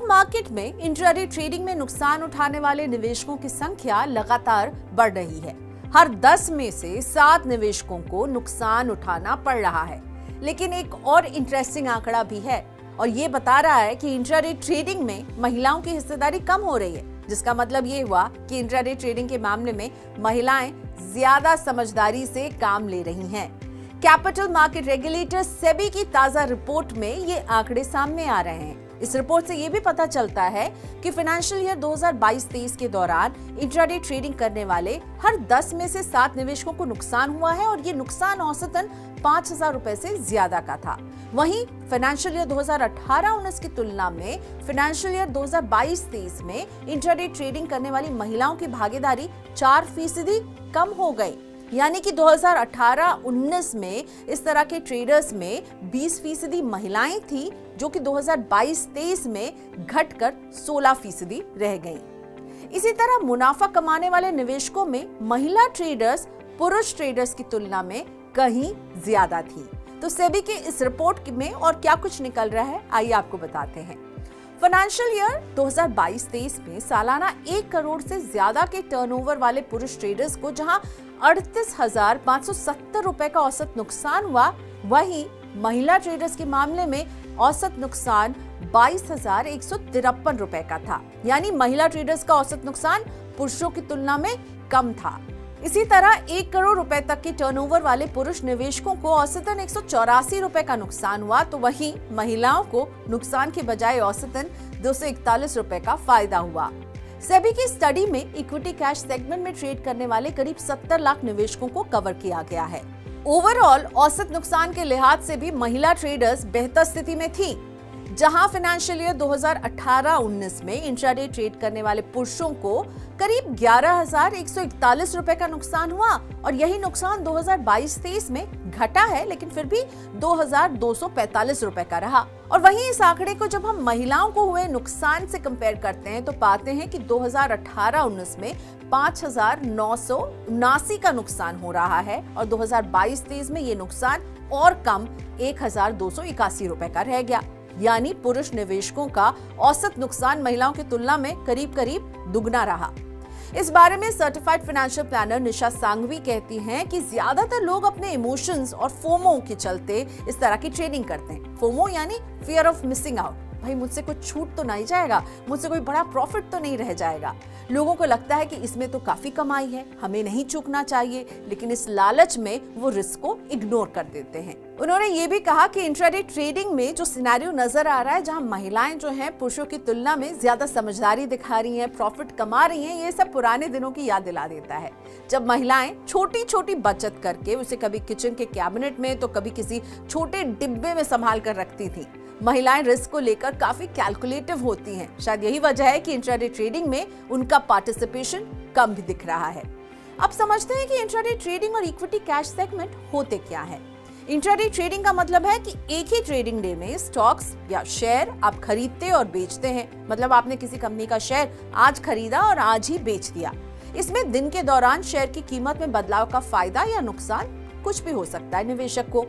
Stock market में intraday trading में नुकसान उठाने वाले निवेशकों की संख्या लगातार बढ़ रही है। हर 10 में से 7 निवेशकों को नुकसान उठाना पड़ रहा है। लेकिन एक और इंटरेस्टिंग आंकड़ा भी है और ये बता रहा है कि इंट्राडे ट्रेडिंग में महिलाओं की हिस्सेदारी कम हो रही है, जिसका मतलब ये हुआ कि इंट्राडे ट्रेडिंग के मामले में महिलाएं ज्यादा समझदारी से काम ले रही हैं। कैपिटल मार्केट रेगुलेटर सेबी की ताजा रिपोर्ट में ये आंकड़े सामने आ रहे हैं। इस रिपोर्ट से ये भी पता चलता है कि फाइनेंशियल ईयर 2022-23 के दौरान इंट्राडे ट्रेडिंग करने वाले हर 10 में से 7 निवेशकों को नुकसान हुआ है और ये नुकसान औसतन 5,000 रुपए से ज्यादा का था। वहीं फाइनेंशियल ईयर 2018-19 की तुलना में फाइनेंशियल ईयर 2022-23 में इंट्राडे ट्रेडिंग करने वाली महिलाओं की भागीदारी 4% कम हो गई। यानी कि 2018-19 में इस तरह के ट्रेडर्स में 20% महिलाएं थी, जो कि 2022-23 में घटकर 16% रह गईं। इसी तरह मुनाफा कमाने वाले निवेशकों में महिला ट्रेडर्स पुरुष ट्रेडर्स की तुलना में कहीं ज्यादा थी। तो सेबी के इस रिपोर्ट में और क्या कुछ निकल रहा है, आइए आपको बताते हैं। फाइनेंशियल ईयर 2022-23 में सालाना 1 करोड़ से ज्यादा के टर्नओवर वाले पुरुष ट्रेडर्स को जहां 38,570 रुपए का औसत नुकसान हुआ, वहीं महिला ट्रेडर्स के मामले में औसत नुकसान 22,153 रुपए का था। यानी महिला ट्रेडर्स का औसत नुकसान पुरुषों की तुलना में कम था। इसी तरह 1 करोड़ रुपए तक के टर्नओवर वाले पुरुष निवेशकों को औसतन 184 रुपए का नुकसान हुआ, तो वहीं महिलाओं को नुकसान के बजाय औसतन 241 रुपए का फायदा हुआ। सेबी की स्टडी में इक्विटी कैश सेगमेंट में ट्रेड करने वाले करीब 70 लाख निवेशकों को कवर किया गया है। ओवरऑल औसत नुकसान के लिहाज से भी महिला ट्रेडर्स बेहतर स्थिति में थी। जहां फाइनेंशियल ईयर 2018-19 में इंट्राडे ट्रेड करने वाले पुरुषों को करीब 11,141 रुपए का नुकसान हुआ और यही नुकसान 2022-23 में घटा है, लेकिन फिर भी 2,245 रुपए का रहा। और वहीं इस आंकड़े को जब हम महिलाओं को हुए नुकसान से कंपेयर करते हैं तो पाते हैं कि 2018-19 में 5,979 का नुकसान हो रहा है और 2022-23 में ये नुकसान और कम 1,281 रुपए का रह गया। यानी पुरुष निवेशकों का औसत नुकसान महिलाओं की तुलना में करीब करीब दुगना रहा। इस बारे में सर्टिफाइड फाइनेंशियल प्लानर निशा सांघवी कहती हैं कि ज्यादातर लोग अपने इमोशंस और फोमो के चलते इस तरह की ट्रेडिंग करते हैं। फोमो यानी फियर ऑफ मिसिंग आउट। भाई मुझसे कुछ छूट तो नहीं जाएगा, मुझसे कोई बड़ा प्रॉफिट तो नहीं रह जाएगा। लोगों को लगता है कि इसमें तो काफी कमाई है, हमें नहीं चूकना चाहिए, लेकिन इस लालच में वो रिस्क को इग्नोर कर देते हैं। उन्होंने ये भी कहा कि इंट्राडे ट्रेडिंग में जो सिनेरियो नजर आ रहा है, जहां महिलाएं जो हैं पुरुषों की तुलना में ज्यादा समझदारी दिखा रही हैं, प्रॉफिट कमा रही हैं, ये सब पुराने दिनों की याद दिला देता है, जब महिलाएं छोटी छोटी बचत करके उसे कभी किचन के कैबिनेट में तो कभी किसी छोटे डिब्बे में संभाल कर रखती थी। महिलाएं रिस्क को लेकर काफी कैलकुलेटिव होती हैं। शायद यही वजह है कि इंट्राडे ट्रेडिंग में उनका पार्टिसिपेशन कम भी दिख रहा है। अब समझते हैं कि इंट्राडे ट्रेडिंग और इक्विटी कैश सेगमेंट होते क्या है। इंट्राडे ट्रेडिंग का मतलब है कि एक ही ट्रेडिंग डे में स्टॉक्स या शेयर आप खरीदते और बेचते हैं। मतलब आपने किसी कंपनी का शेयर आज खरीदा और आज ही बेच दिया। इसमें दिन के दौरान शेयर की कीमत में बदलाव का फायदा या नुकसान कुछ भी हो सकता है निवेशक को।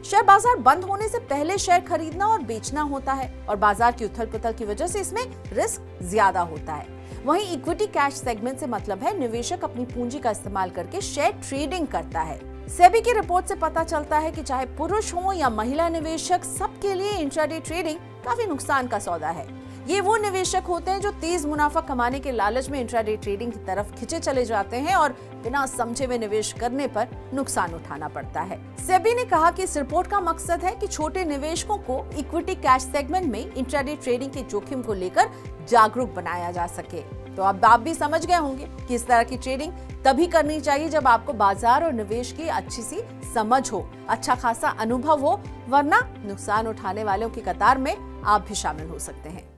शेयर बाजार बंद होने से पहले शेयर खरीदना और बेचना होता है और बाजार की उथल पुथल की वजह से इसमें रिस्क ज्यादा होता है। वहीं इक्विटी कैश सेगमेंट से मतलब है निवेशक अपनी पूंजी का इस्तेमाल करके शेयर ट्रेडिंग करता है। सेबी की रिपोर्ट से पता चलता है कि चाहे पुरुष हो या महिला निवेशक, सबके लिए इंट्राडे ट्रेडिंग काफी नुकसान का सौदा है। ये वो निवेशक होते हैं जो तेज मुनाफा कमाने के लालच में इंट्राडे ट्रेडिंग की तरफ खिंचे चले जाते हैं और बिना समझे हुए निवेश करने पर नुकसान उठाना पड़ता है। सेबी ने कहा कि इस रिपोर्ट का मकसद है कि छोटे निवेशकों को इक्विटी कैश सेगमेंट में इंट्राडे ट्रेडिंग के जोखिम को लेकर जागरूक बनाया जा सके। तो अब आप भी समझ गए होंगे कि इस तरह की ट्रेडिंग तभी करनी चाहिए जब आपको बाजार और निवेश की अच्छी सी समझ हो, अच्छा खासा अनुभव हो, वरना नुकसान उठाने वालों की कतार में आप भी शामिल हो सकते हैं।